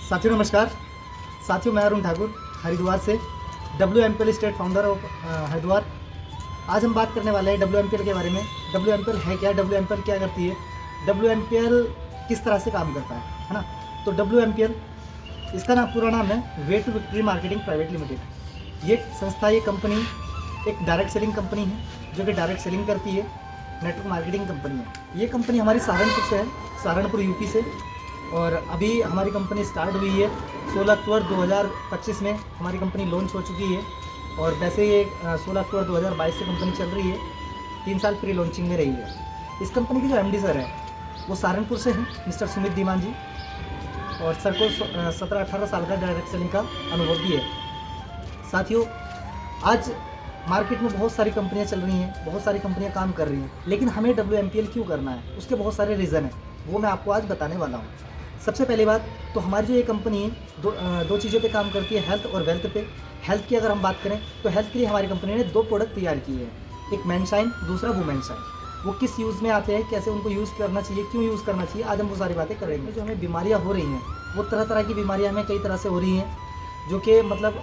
साथियों नमस्कार। साथियों मैं अरुण ठाकुर हरिद्वार से, WMPL state founder of Haridwar. आज हम बात करने वाले हैं WMPL के बारे में। WMPL है क्या, WMPL क्या करती है, WMPL किस तरह से काम करता है ना। तो WMPL इसका पूरा नाम है way to victory marketing private limited. ये संस्था, ये कंपनी एक डायरेक्ट सेलिंग कंपनी है जो कि डायरेक्ट सेलिंग करती है, नेटवर्क मार्केटिंग कंपनी है। ये कंपनी हमारी सहारनपुर से है, सहारनपुर यूपी से। और अभी हमारी कंपनी स्टार्ट हुई है 16 अक्टूबर 2025 में हमारी कंपनी लॉन्च हो चुकी है। और वैसे ये 16 अक्टूबर 2022 से कंपनी चल रही है, 3 साल प्री लॉन्चिंग में रही है। इस कंपनी के जो MD सर हैं वो सहारनपुर से हैं, मिस्टर सुमित धीमान जी। और सर को 17-18 साल का डायरेक्ट सेलिंग का अनुभव भी है। साथियों, आज मार्केट में बहुत सारी कंपनियां चल रही हैं, बहुत सारी कंपनियां काम कर रही हैं, लेकिन हमें WMPL क्यों करना है, उसके बहुत सारे रीज़न हैं, वो मैं आपको आज बताने वाला हूँ। सबसे पहली बात तो हमारी जो ये कंपनी है दो चीज़ों पे काम करती है, हेल्थ और वेल्थ पे। हेल्थ की अगर हम बात करें तो हेल्थ के लिए हमारी कंपनी ने 2 प्रोडक्ट तैयार किए हैं, एक मैन शाइन, दूसरा वुमेन शाइन। वो किस यूज़ में आते हैं, कैसे उनको यूज़ करना चाहिए, क्यों यूज़ करना चाहिए, आज हम वो सारी बातें करेंगे। जो हमें बीमारियाँ हो रही हैं वो तरह तरह की बीमारियाँ हमें कई तरह से हो रही हैं, जो कि मतलब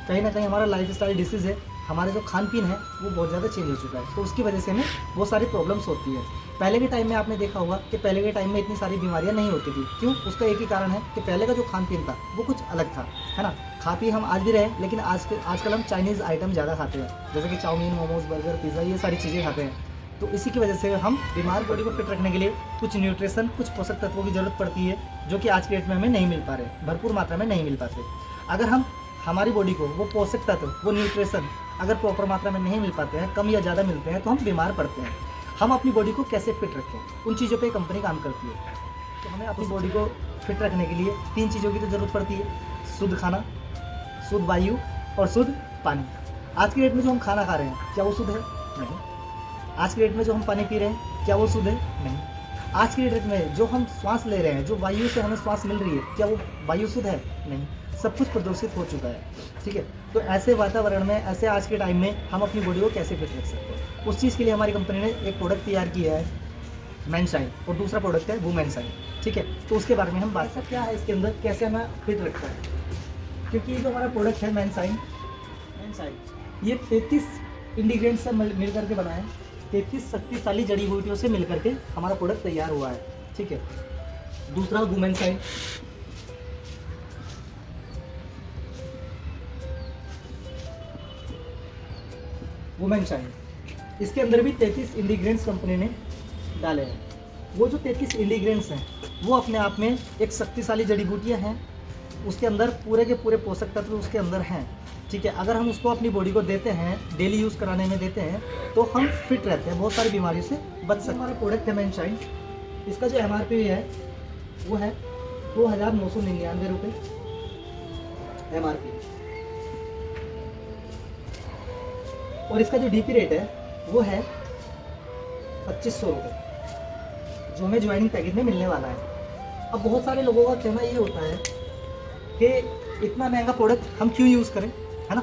कहीं ना कहीं हमारा लाइफस्टाइल डिसीज़ है, हमारे जो खान पीन है वो बहुत ज़्यादा चेंज हो चुका है। तो उसकी वजह से हमें बहुत सारी प्रॉब्लम्स होती है। पहले के टाइम में आपने देखा होगा कि पहले के टाइम में इतनी सारी बीमारियां नहीं होती थी। क्यों? उसका एक ही कारण है कि पहले का जो खान पीन था वो कुछ अलग था, है ना। खा पी हम आज भी रहे, लेकिन आजकल हम चाइनीज़ आइटम ज़्यादा खाते हैं, जैसे कि चाउमीन, मोमोज, बर्गर, पिज़्ज़ा, ये सारी चीज़ें खाते हैं। तो इसी की वजह से हम बीमार बॉडी को फिट रखने के लिए कुछ न्यूट्रिशन, कुछ पोषक तत्वों की ज़रूरत पड़ती है, जो कि आज के डेट में हमें नहीं मिल पा रहे, भरपूर मात्रा में नहीं मिल पाते। अगर हम हमारी बॉडी को वो पोषक तत्व, वो न्यूट्रिशन अगर प्रॉपर मात्रा में नहीं मिल पाते हैं, कम या ज़्यादा मिलते हैं, तो हम बीमार पड़ते हैं। हम अपनी बॉडी को कैसे फिट रखें, उन चीज़ों पे कंपनी काम करती है। तो हमें अपनी बॉडी को फिट रखने के लिए 3 चीज़ों की तो ज़रूरत पड़ती है, शुद्ध खाना, शुद्ध वायु और शुद्ध पानी। आज की डेट में जो हम खाना खा रहे हैं क्या वो शुद्ध है? नहीं। आज की डेट में जो हम पानी पी रहे हैं क्या वो शुद्ध है? नहीं। आज की डेट में जो हम श्वास ले रहे हैं, जो वायु से हमें श्वास मिल रही है, क्या वो वायु शुद्ध है? नहीं। सब कुछ प्रदूषित हो चुका है, ठीक है। तो ऐसे वातावरण में, ऐसे आज के टाइम में हम अपनी बॉडी को कैसे फिट रख सकते हैं, उस चीज़ के लिए हमारी कंपनी ने एक प्रोडक्ट तैयार किया है, मैन शाइन, और दूसरा प्रोडक्ट है वुमेन शाइन, ठीक है। तो उसके बारे में हम बात करते हैं, क्या है इसके अंदर, कैसे हमें फिट रखता है। क्योंकि ये जो हमारा प्रोडक्ट है मैन शाइन, ये 33 इंग्रीडियंट्स से मिल करके बना है, 33 शक्तिशाली जड़ी बूटियों से मिल करके हमारा प्रोडक्ट तैयार हुआ है, ठीक है। दूसरा वुमेन शाइन, वुमेन शाइन, इसके अंदर भी 33 इंग्रीडियंट्स कंपनी ने डाले हैं। वो जो 33 इंग्रीडियंट्स हैं वो अपने आप में एक शक्तिशाली जड़ी बूटियाँ हैं, उसके अंदर पूरे के पूरे पोषक तत्व उसके अंदर हैं, ठीक है। अगर हम उसको अपनी बॉडी को देते हैं, डेली यूज़ कराने में देते हैं, तो हम फिट रहते हैं, बहुत सारी बीमारियों से बच सकते हैं। हमारा प्रोडक्ट है मैन शाइन, इसका जो MRP है वो है 2999 रुपये MRP, और इसका जो DP रेट है वो है 2500 रुपये, जो हमें ज्वाइनिंग पैकेज में मिलने वाला है। अब बहुत सारे लोगों का कहना ये होता है कि इतना महंगा प्रोडक्ट हम क्यों यूज़ करें, है ना।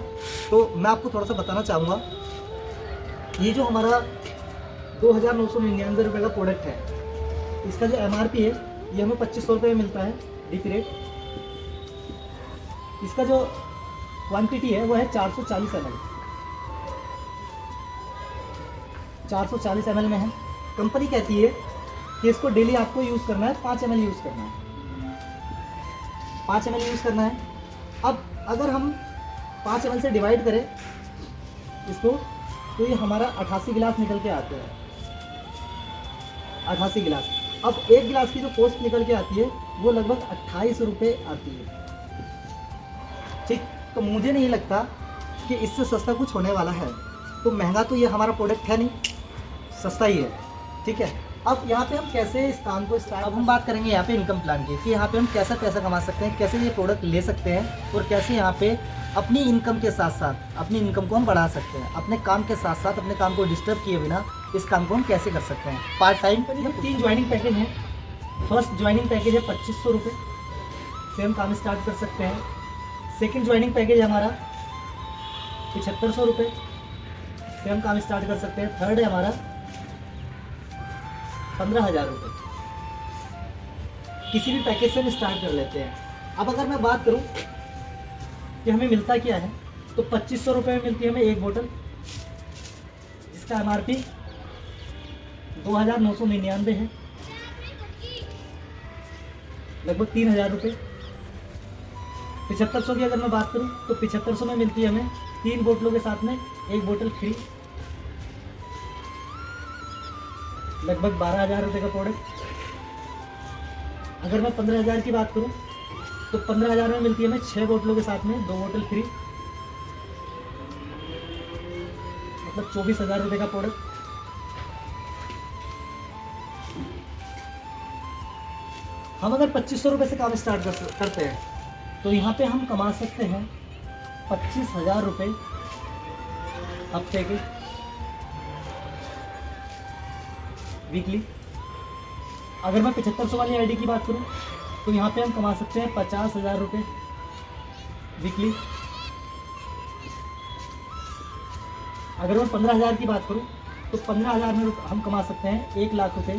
तो मैं आपको थोड़ा सा बताना चाहूँगा, ये जो हमारा 2999 रुपये का प्रोडक्ट है, इसका जो MRP है ये हमें 2500 रुपये में मिलता है, DP रेट। इसका जो क्वांटिटी है वो है 440 ml, 440 ml में है। कंपनी कहती है कि इसको डेली आपको यूज़ करना है, 5 ml यूज़ करना है, 5 ml यूज़ करना है। अब अगर हम 5 ml से डिवाइड करें इसको, तो ये हमारा 88 गिलास निकल के आते हैं, 88 गिलास। अब एक गिलास की जो कॉस्ट निकल के आती है वो लगभग 28 रुपये आती है, ठीक। तो मुझे नहीं लगता कि इससे सस्ता कुछ होने वाला है। तो महंगा तो ये हमारा प्रोडक्ट है नहीं, सस्ता ही है, ठीक है। अब यहाँ पे हम कैसे इस काम को स्टार्ट, अब हम बात करेंगे यहाँ पे इनकम प्लान की, कि यहाँ पे हम कैसा पैसा कमा सकते हैं, कैसे ये प्रोडक्ट ले सकते हैं, और कैसे यहाँ पे अपनी इनकम के साथ साथ अपनी इनकम को हम बढ़ा सकते हैं, अपने काम के साथ साथ अपने काम को डिस्टर्ब किए बिना इस काम को हम कैसे कर सकते हैं। पार्ट टाइम पर ये 3 ज्वाइनिंग पैकेज हैं। फर्स्ट ज्वाइनिंग पैकेज है 2500 रुपये से हम काम स्टार्ट कर सकते हैं। सेकेंड ज्वाइनिंग पैकेज हमारा 7500 रुपये से हम काम स्टार्ट कर सकते हैं। थर्ड है हमारा 15,000 रुपये, किसी भी पैकेज से हम स्टार्ट कर लेते हैं। अब अगर मैं बात करूं कि हमें मिलता क्या है, तो 2500 रुपये में मिलती है हमें एक बोतल, जिसका MRP 2999 है, लगभग 3000 रुपये। 7500 की अगर मैं बात करूं तो 7500 में मिलती है हमें 3 बोतलों के साथ में एक बोतल फ्री, लगभग 12,000 रुपये का प्रोडक्ट। अगर मैं 15,000 की बात करूं तो 15,000 में मिलती है हमें 6 बोतलों के साथ में 2 बोतल फ्री, मतलब 24,000 रुपये का प्रोडक्ट। हम अगर 2500 रुपये से काम स्टार्ट करते हैं तो यहाँ पे हम कमा सकते हैं 25,000 रुपये हफ्ते के, वीकली। अगर मैं 7500 वाली आईडी की बात करूँ तो यहाँ पे हम कमा सकते हैं 50,000 रुपये वीकली। अगर मैं 15,000 की बात करूँ तो 15,000 में हम कमा सकते हैं 1 लाख रुपये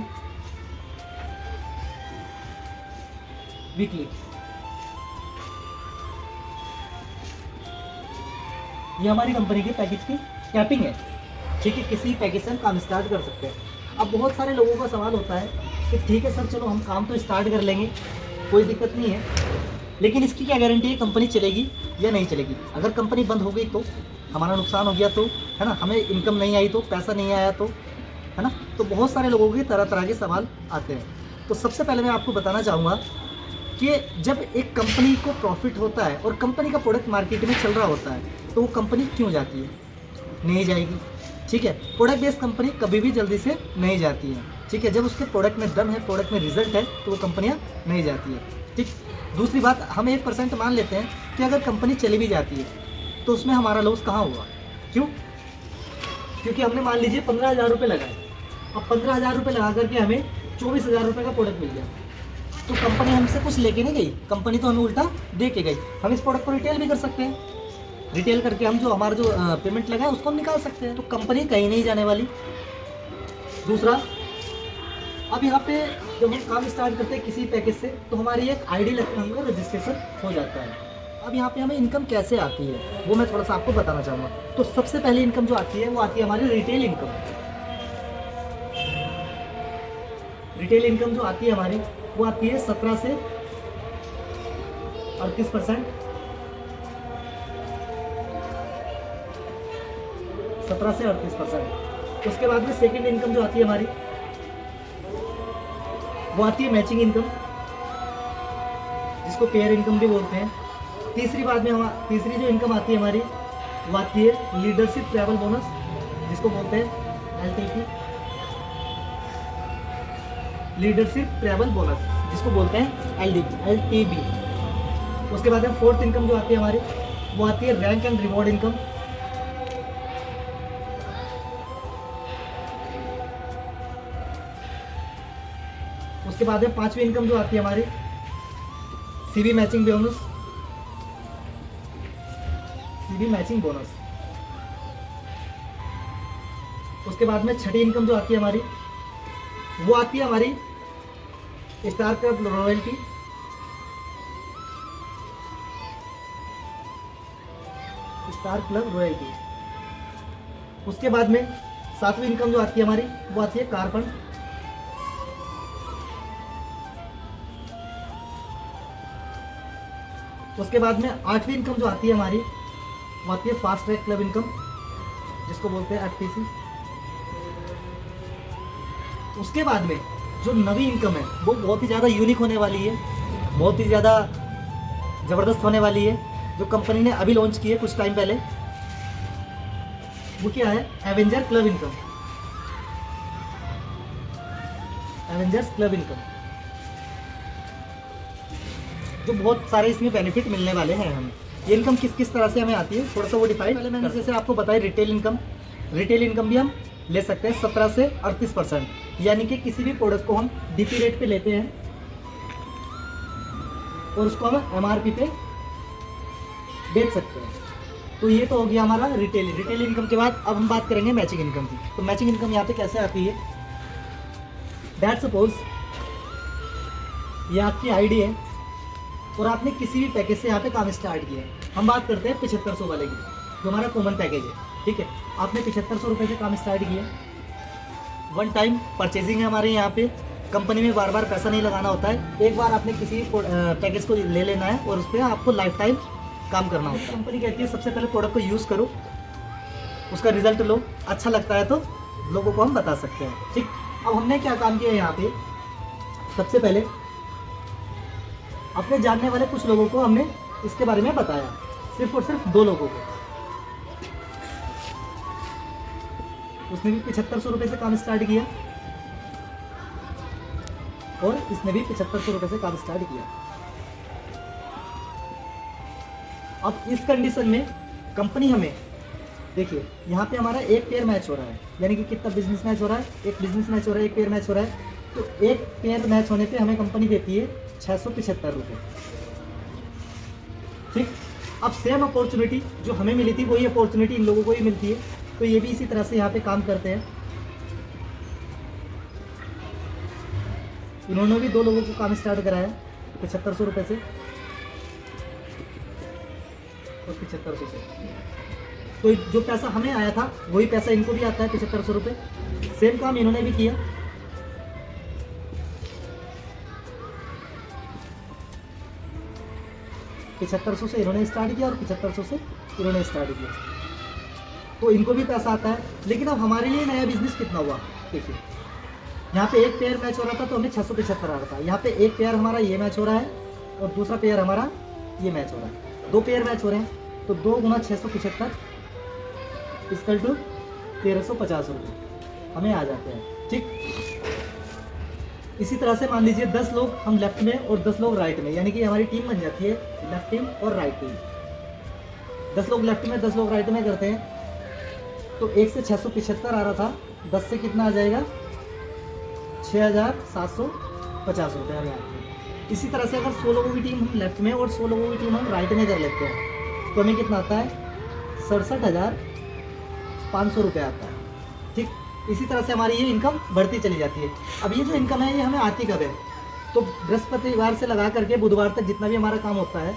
वीकली। ये हमारी कंपनी के पैकेज की कैपिंग है, ठीक है। किसी पैकेज से हम काम स्टार्ट कर सकते हैं। अब बहुत सारे लोगों का सवाल होता है कि ठीक है सर, चलो हम काम तो स्टार्ट कर लेंगे, कोई दिक्कत नहीं है, लेकिन इसकी क्या गारंटी है कंपनी चलेगी या नहीं चलेगी। अगर कंपनी बंद हो गई तो हमारा नुकसान हो गया तो, है ना, हमें इनकम नहीं आई तो, पैसा नहीं आया तो, है ना। तो बहुत सारे लोगों के तरह तरह के सवाल आते हैं। तो सबसे पहले मैं आपको बताना चाहूँगा कि जब एक कंपनी को प्रॉफिट होता है और कंपनी का प्रोडक्ट मार्केट में चल रहा होता है तो वो कंपनी क्यों जाती है? नहीं जाएगी, ठीक है। प्रोडक्ट बेस्ड कंपनी कभी भी जल्दी से नहीं जाती है, ठीक है। जब उसके प्रोडक्ट में दम है, प्रोडक्ट में रिजल्ट है, तो वो कंपनियां नहीं जाती है, ठीक। दूसरी बात, हम 1% मान लेते हैं कि अगर कंपनी चली भी जाती है तो उसमें हमारा लॉस कहाँ हुआ? क्यों? क्योंकि हमने मान लीजिए 15,000 रुपये लगाए, अब 15,000 रुपये लगा करके हमें 24,000 रुपये का प्रोडक्ट मिल गया, तो कंपनी हमसे कुछ लेके नहीं गई, कंपनी तो हमें उल्टा दे के गई। हम इस प्रोडक्ट को रिटेल भी कर सकते हैं, रिटेल करके हम जो हमारा जो पेमेंट लगा है उसको हम निकाल सकते हैं, तो कंपनी कहीं नहीं जाने वाली। दूसरा, अब यहाँ पे जब हम काम स्टार्ट करते हैं किसी पैकेज से तो हमारी एक आईडी लगता है, रजिस्ट्रेशन हो जाता है। अब यहाँ पे हमें इनकम कैसे आती है वो मैं थोड़ा सा आपको बताना चाहूँगा। तो सबसे पहली इनकम जो आती है वो आती है हमारी रिटेल इनकम। रिटेल इनकम जो आती है हमारी वो आती है 17 से 38%, 17 से 38%। उसके बाद में सेकेंड इनकम जो आती है हमारी वो आती है मैचिंग इनकम, जिसको पेयर इनकम भी बोलते हैं। तीसरी जो इनकम आती है हमारी वो आती है लीडरशिप ट्रैवल बोनस, जिसको बोलते हैं LTP, लीडरशिप ट्रैवल बोनस, जिसको बोलते हैं LTB। उसके बाद में फोर्थ इनकम जो आती है हमारी वो आती है रैंक एंड रिवॉर्ड इनकम। उसके बाद में पांचवी इनकम जो आती है हमारी CB मैचिंग बोनस। उसके बाद में छठी इनकम जो आती है हमारी वो आती है हमारी स्टार क्लब रॉयल्टी। उसके बाद में सातवीं इनकम जो आती है हमारी वो आती है कार फंड। उसके बाद में आठवीं इनकम जो आती है हमारी वो आती है फास्ट ट्रैक क्लब इनकम, जिसको बोलते हैं FTC। उसके बाद में जो नवी इनकम है वो बहुत ही ज़्यादा यूनिक होने वाली है, बहुत ही ज़्यादा ज़बरदस्त होने वाली है, जो कंपनी ने अभी लॉन्च की है कुछ टाइम पहले। वो क्या है? एवेंजर्स क्लब इनकम, जो बहुत सारे इसमें बेनिफिट मिलने वाले हैं हमें। ये इनकम किस तरह से हमें आती है थोड़ा सा वो डिफाइन पहले मैंने जैसे आपको बताया। रिटेल इनकम भी हम ले सकते हैं 17 से 38%, यानी कि किसी भी प्रोडक्ट को हम DP रेट पे लेते हैं और उसको हम MRP पे बेच सकते हैं। तो ये तो हो गया हमारा रिटेल इनकम के बाद अब हम बात करेंगे मैचिंग इनकम की। तो मैचिंग इनकम यहाँ पे कैसे आती है? दैट सपोज ये आपकी आईडी है, और आपने किसी भी पैकेज से यहाँ पे काम स्टार्ट किया है, हम बात करते हैं 7500 वाले की, जो हमारा कॉमन पैकेज है, ठीक है। आपने 7500 रुपये से काम स्टार्ट किया, वन टाइम परचेजिंग है हमारे यहाँ पे, कंपनी में बार बार पैसा नहीं लगाना होता है, एक बार आपने किसी पैकेज को ले लेना है और उस पर आपको लाइफ टाइम काम करना होता है। कंपनी कहती है सबसे पहले प्रोडक्ट को यूज़ करो, उसका रिजल्ट लो, अच्छा लगता है तो लोगों को हम बता सकते हैं, ठीक। अब हमने क्या काम किया यहाँ पे, सबसे पहले अपने जानने वाले कुछ लोगों को हमने इसके बारे में बताया, सिर्फ और सिर्फ 2 लोगों को। उसने भी 7500 रुपये से काम स्टार्ट किया और इसने भी 7500 रुपये से काम स्टार्ट किया। अब इस कंडीशन में कंपनी हमें, देखिए यहाँ पे हमारा एक पेयर मैच हो रहा है, यानी कि कितना बिजनेस मैच हो रहा है, एक बिजनेस मैच हो रहा है, एक पेयर मैच हो रहा है, तो एक पेयर मैच होने पे हमें कंपनी देती है 675 रुपये, ठीक। अब सेम अपॉर्चुनिटी जो हमें मिली थी वही अपॉर्चुनिटी इन लोगों को ही मिलती है, तो ये भी इसी तरह से यहाँ पे काम करते हैं। इन्होंने भी 2 लोगों को काम स्टार्ट कराया 7500 रुपये से और 7500 से, तो जो पैसा हमें आया था वही पैसा इनको भी आता है 7500 रुपये। सेम काम इन्होंने भी किया, $7500 से इन्होंने स्टार्ट किया और 7500 से इन्होंने स्टार्ट किया, तो इनको भी पैसा आता है। लेकिन अब हमारे लिए नया बिजनेस कितना हुआ, देखिए यहाँ पे एक पेयर मैच हो रहा था तो हमें 675 आ रहा था, यहाँ पे एक पेयर हमारा ये मैच हो रहा है और दूसरा पेयर हमारा ये मैच हो रहा है, 2 पेयर मैच हो रहे हैं, तो 2 गुना 675 इक्वल टू 1350 रुपये हमें आ जाते हैं, ठीक। इसी तरह से मान लीजिए 10 लोग हम लेफ्ट में और 10 लोग राइट में, यानी कि हमारी टीम बन जाती है लेफ्ट टीम और राइट टीम। 10 लोग लेफ्ट में 10 लोग राइट में करते हैं, तो 1 से 675 आ रहा था, 10 से कितना आ जाएगा 6750 रुपये हमें आते हैं। इसी तरह से अगर 100 लोगों की टीम हम लेफ्ट में और 100 लोगों की टीम हम राइट में कर लेते हैं तो हमें कितना आता है 67,500 रुपये आता है, ठीक। इसी तरह से हमारी ये इनकम बढ़ती चली जाती है। अब ये जो इनकम है ये हमें आती कब है, तो बृहस्पतिवार से लगा करके बुधवार तक जितना भी हमारा काम होता है,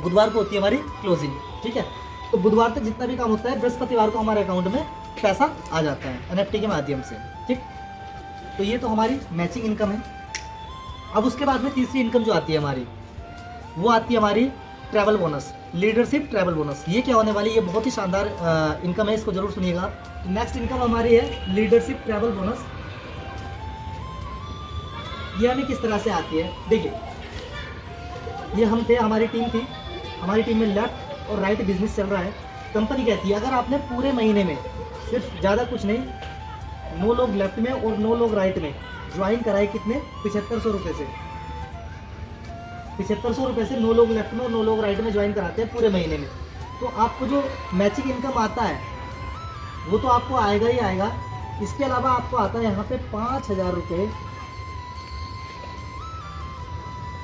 बुधवार को होती है हमारी क्लोजिंग, ठीक है। तो बुधवार तक जितना भी काम होता है बृहस्पतिवार को हमारे अकाउंट में पैसा आ जाता है NFT के माध्यम से, ठीक। तो ये तो हमारी मैचिंग इनकम है। अब उसके बाद में तीसरी इनकम जो आती है हमारी, वो आती है हमारी travel bonus, leadership travel bonus. ये क्या होने वाली, ये बहुत ही शानदार इनकम है, इसको जरूर सुनिएगा। नेक्स्ट इनकम हमारी है लीडरशिप ट्रैवल बोनस। ये हमें किस तरह से आती है, देखिए ये हम थे, हमारी टीम थी, हमारी टीम में लेफ्ट और राइट बिजनेस चल रहा है। कंपनी कहती है अगर आपने पूरे महीने में सिर्फ ज़्यादा कुछ नहीं 9 लोग लेफ्ट में और 9 लोग राइट में ज्वाइन कराए, कितने 7500 रुपये से, 7500 रुपये से 9 लोग लेफ्ट में और 9 लोग राइट में ज्वाइन कराते हैं पूरे महीने में, तो आपको जो मैचिंग इनकम आता है वो तो आपको आएगा ही आएगा। इसके अलावा आपको आता है यहाँ पे 5000 रुपये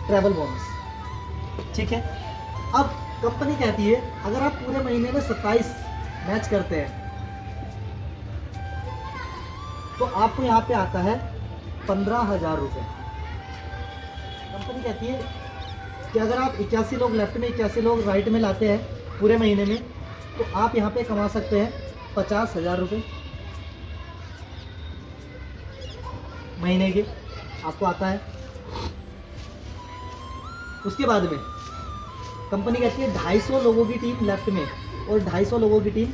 ट्रैवल बोनस, ठीक है। अब कंपनी कहती है अगर आप पूरे महीने में 27 मैच करते हैं तो आपको यहाँ पे आता है 15,000 रुपये। कंपनी कहती है कि अगर आप 81 लोग लेफ्ट में 81 लोग राइट में लाते हैं पूरे महीने में तो आप यहाँ पे कमा सकते हैं 50,000 रुपये महीने के, आपको आता है। उसके बाद में कंपनी कहती है 250 लोगों की टीम लेफ्ट में और 250 लोगों की टीम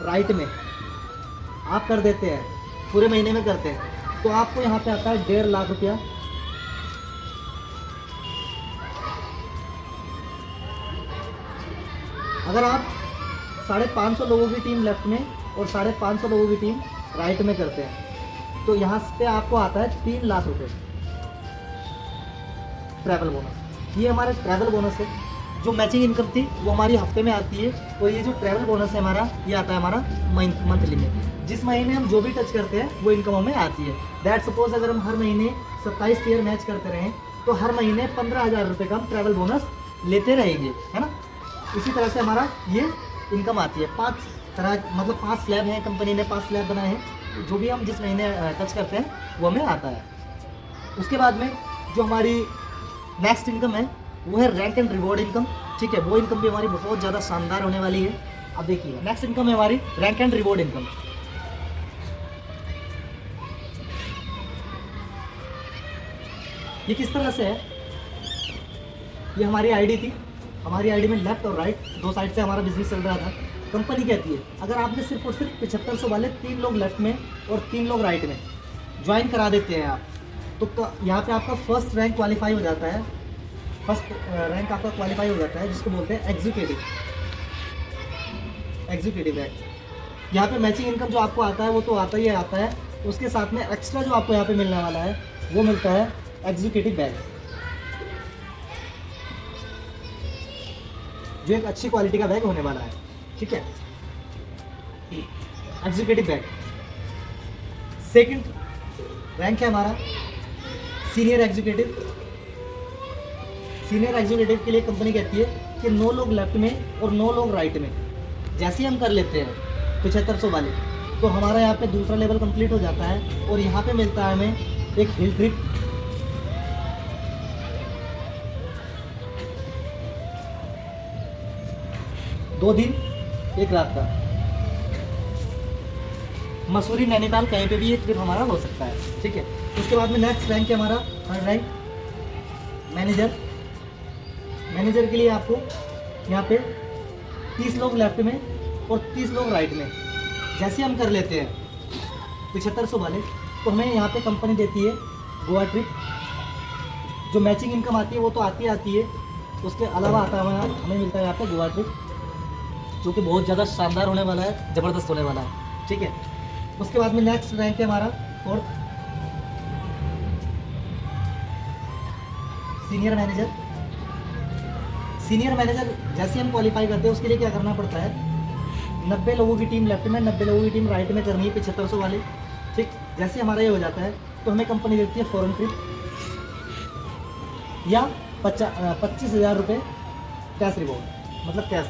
राइट में आप कर देते हैं, पूरे महीने में करते हैं, तो आपको यहाँ पे आता है 1.5 लाख रुपया। अगर आप 550 लोगों की टीम लेफ्ट में और 550 लोगों की टीम राइट में करते हैं तो यहाँ पे आपको आता है 3 लाख रुपये ट्रैवल बोनस। ये हमारा ट्रैवल बोनस है। जो मैचिंग इनकम थी वो हमारी हफ्ते में आती है और ये जो ट्रैवल बोनस है हमारा, ये आता है हमारा मंथली में। जिस महीने हम जो भी टच करते हैं वो इनकम हमें आती है। दैट सपोज अगर हम हर महीने 27 पेयर मैच करते रहें तो हर महीने 15,000 रुपये का हम ट्रैवल बोनस लेते रहेंगे, है ना। इसी तरह से हमारा ये इनकम आती है। 5 तरह, मतलब 5 स्लैब हैं, कंपनी ने 5 स्लैब बनाए हैं। जो भी हम जिस महीने टच करते हैं वो हमें आता है। उसके बाद में जो हमारी नेक्स्ट इनकम है वो है रैंक एंड रिवॉर्ड इनकम। ठीक है, वो इनकम भी हमारी बहुत ज़्यादा शानदार होने वाली है। अब देखिए नेक्स्ट इनकम है हमारी रैंक एंड रिवॉर्ड इनकम। ये किस तरह से है, ये हमारी आईडी थी, हमारी आईडी में लेफ्ट और राइट दो साइड से हमारा बिजनेस चल रहा था। कंपनी कहती है अगर आपने सिर्फ और सिर्फ 7500 वाले 3 लोग लेफ्ट में और 3 लोग राइट में ज्वाइन करा देते हैं आप, तो यहाँ पे आपका फर्स्ट रैंक क्वालिफाई हो जाता है। फर्स्ट रैंक आपका क्वालिफाई हो जाता है जिसको बोलते हैं एग्जीक्यूटिव रैंक। यहाँ पे मैचिंग इनकम जो आपको आता है वो तो आता ही आता है, उसके साथ में एक्स्ट्रा जो आपको यहाँ पे मिलने वाला है वो मिलता है एग्जीक्यूटिव बैग, जो एक अच्छी क्वालिटी का बैग होने वाला है। ठीक है, एग्जीक्यूटिव बैग। सेकंड रैंक है हमारा सीनियर एग्जीक्यूटिव। सीनियर एग्जीक्यूटिव के लिए कंपनी कहती है कि 9 लोग लेफ्ट में और 9 लोग राइट में जैसे ही हम कर लेते हैं 7500 वाले, तो हमारा यहाँ पे दूसरा लेवल कंप्लीट हो जाता है और यहाँ पे मिलता है हमें एक हिल ट्रिप, 2 दिन 1 रात का मसूरी नैनीताल कहीं पे भी ये ट्रिप हमारा हो सकता है। ठीक है, उसके बाद में नेक्स्ट रैंक है हमारा थर्ड रैंक मैनेजर। मैनेजर के लिए आपको यहाँ पे 30 लोग लेफ्ट में और 30 लोग राइट में जैसे हम कर लेते हैं 7500 वाले, तो हमें यहाँ पे कंपनी देती है गोवा ट्रिप। जो मैचिंग इनकम आती है वो तो आती है, उसके अलावा आता है हमें मिलता है यहाँ पे गोवा ट्रिप, जो कि बहुत ज़्यादा शानदार होने वाला है, ज़बरदस्त होने वाला है। ठीक है, उसके बाद में नेक्स्ट रैंक है हमारा fourth senior manager. Senior manager जैसे हम क्वालिफाई करते हैं उसके लिए क्या करना पड़ता है, 90 लोगों की टीम लेफ्ट में 90 लोगों की टीम राइट में करनी है 7500 वाले। ठीक, जैसे हमारा ये हो जाता है तो हमें कंपनी देती है फॉरेन ट्रिप या 25,000 रुपये कैश रिवॉर्ड, मतलब कैश।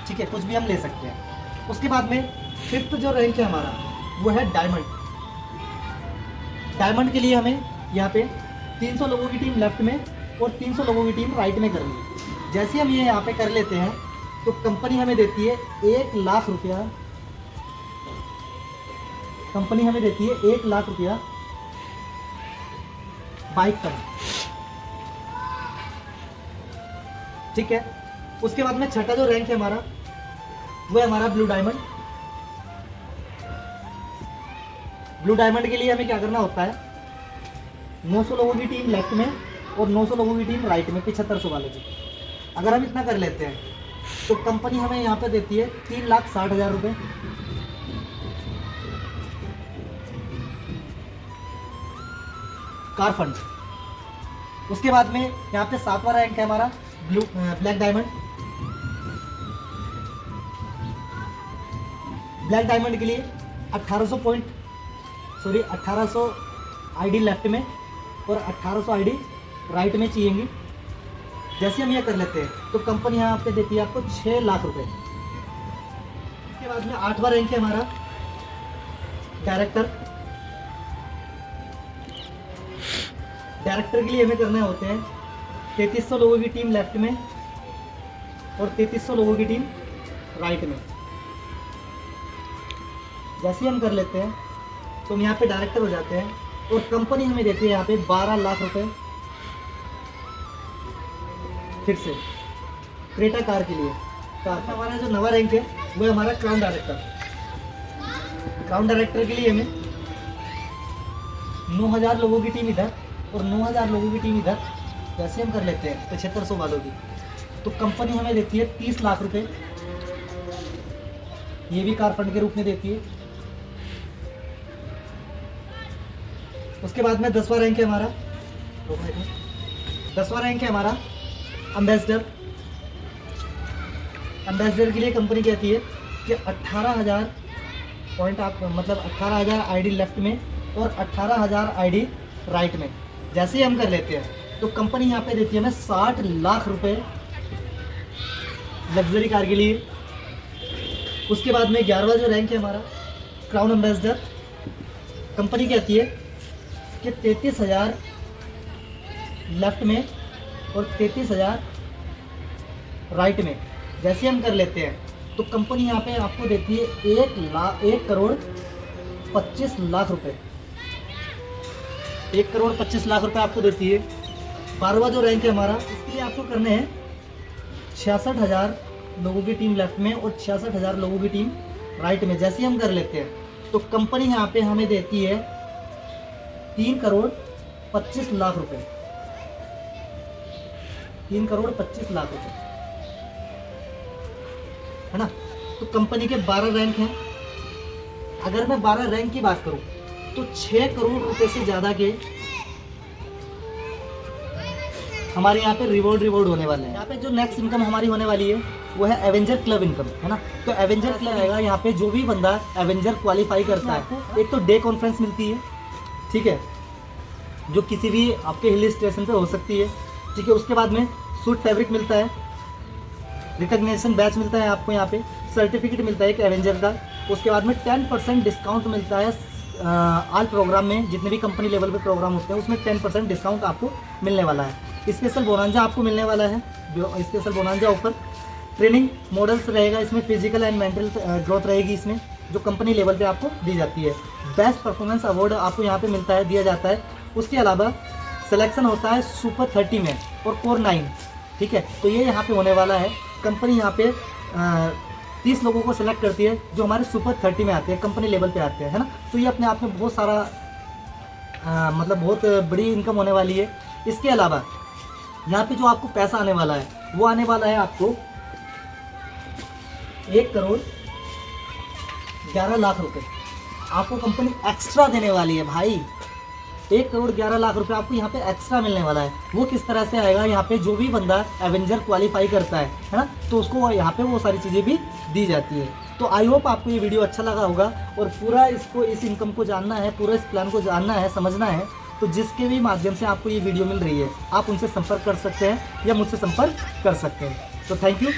ठीक है, कुछ भी हम ले सकते हैं। उसके बाद में फिफ्थ जो रैंक है हमारा वो है डायमंड। डायमंड के लिए हमें यहाँ पे 300 लोगों की टीम लेफ्ट में और 300 लोगों की टीम राइट में करनी है। जैसे हम ये यहाँ पे कर लेते हैं तो कंपनी हमें देती है 1 लाख रुपया। कंपनी हमें देती है 1 लाख रुपया बाइक पर। ठीक है, उसके बाद में छठा जो रैंक है हमारा वो है हमारा ब्लू डायमंड। ब्लू डायमंड के लिए हमें क्या करना होता है, 900 लोगों की टीम लेफ्ट में और 900 लोगों की टीम राइट में 7500 वाले की। अगर हम इतना कर लेते हैं तो कंपनी हमें यहाँ पे देती है 3,60,000 रुपये। Car fund. उसके बाद में यहाँ पे 7वां रैंक है हमारा ब्लैक डायमंड। ब्लैक डायमंड के लिए 1800 आईडी लेफ्ट में और 1800 आईडी राइट में चाहिएंगी। जैसे हम ये कर लेते हैं तो कंपनी यहाँ पे देती है आपको 6 लाख रुपए। इसके बाद में 8वां रैंक है हमारा डायरेक्टर। डायरेक्टर के लिए हमें करने होते हैं 3300 लोगों की टीम लेफ्ट में और 3300 लोगों की टीम राइट में। जैसे हम कर लेते हैं तो हम यहाँ पे डायरेक्टर हो जाते हैं और कंपनी हमें देती है यहाँ पे 12 लाख रुपए। फिर से क्रेटा कार के लिए हमारा जो नवा रैंक है वो है हमारा क्राउन डायरेक्टर। क्राउन डायरेक्टर के लिए हमें 9000 लोगों की टीम इधर और 9000 लोगों की टीम इधर जैसे हम कर लेते हैं 7500 वालों की, तो कंपनी हमें देती है 30 लाख रुपए। ये भी कार फंड के रूप में देती है। उसके बाद में 10वां रैंक है हमारा 10वां रैंक है हमारा एम्बेसडर। एम्बेसडर के लिए कंपनी कहती है कि 18,000 पॉइंट आप मतलब 18,000 आईडी लेफ्ट में और 18,000 आईडी राइट में जैसे ही हम कर लेते हैं तो कंपनी यहाँ पे देती है हमें 60 लाख रुपए लग्जरी कार के लिए। उसके बाद में 11वां जो रैंक है हमारा क्राउन एम्बेसडर। कंपनी कहती है कि 33,000 लेफ्ट में और 33,000 राइट में। जैसे हम कर लेते हैं तो कंपनी यहाँ पे आपको देती है 1,25,00,000 रुपये। 1,25,00,000 रुपये आपको देती है। 12वां जो रैंक है हमारा, इसके लिए आपको करने हैं 66,000 लोगों की टीम लेफ्ट में और 66,000 लोगों की टीम राइट में। जैसे हम कर लेते हैं तो कंपनी यहाँ पे हमें देती है 3,25,00,000 रुपये। 3,25,00,000 रुपये, है ना। तो कंपनी के 12 रैंक हैं। अगर मैं 12 रैंक की बात करूं तो 6 करोड़ रुपए से ज़्यादा के हमारे यहाँ पे रिवॉर्ड होने वाले हैं। यहाँ पे जो नेक्स्ट इनकम हमारी होने वाली है वो है एवेंजर क्लब इनकम, है ना। तो एवेंजर क्लब आएगा यहाँ पे, जो भी बंदा एवेंजर क्वालिफाई करता है, एक तो डे कॉन्फ्रेंस मिलती है, ठीक है, जो किसी भी आपके हिल स्टेशन पे हो सकती है, ठीक है। उसके बाद में सूट फैब्रिक मिलता है, रिकग्निशन बैच मिलता है आपको, यहाँ पे सर्टिफिकेट मिलता है एक एवेंजर का। उसके बाद में 10% डिस्काउंट मिलता है ऑल प्रोग्राम में, जितने भी कंपनी लेवल पे प्रोग्राम होते हैं उसमें 10% डिस्काउंट आपको मिलने वाला है। स्पेशल बोनांजा आपको मिलने वाला है, special bonanza offer. Training models रहेगा इसमें, फिजिकल एंड मेंटल ग्रोथ रहेगी इसमें, जो कंपनी लेवल पे आपको दी जाती है। बेस्ट परफॉर्मेंस अवार्ड आपको यहाँ पे मिलता है, दिया जाता है। उसके अलावा सिलेक्शन होता है सुपर 30 में और कोर 9, ठीक है। तो ये यहाँ पे होने वाला है। कंपनी यहाँ पे 30 लोगों को सिलेक्ट करती है जो हमारे सुपर 30 में आते हैं, कंपनी लेवल पे आते हैं, है ना। तो ये अपने आप में बहुत सारा मतलब बहुत बड़ी इनकम होने वाली है। इसके अलावा यहाँ पे जो आपको पैसा आने वाला है वो आने वाला है आपको 1,11,00,000 रुपये आपको कंपनी एक्स्ट्रा देने वाली है भाई। 1,11,00,000 रुपये आपको यहाँ पे एक्स्ट्रा मिलने वाला है। वो किस तरह से आएगा, यहाँ पे जो भी बंदा एवेंजर क्वालिफाई करता है ना, तो उसको यहाँ पे वो सारी चीज़ें भी दी जाती है। तो आई होप आपको ये वीडियो अच्छा लगा होगा और पूरा इस इनकम को जानना है, पूरा इस प्लान को जानना है, समझना है, तो जिसके भी माध्यम से आपको ये वीडियो मिल रही है आप उनसे संपर्क कर सकते हैं या मुझसे संपर्क कर सकते हैं। तो थैंक यू।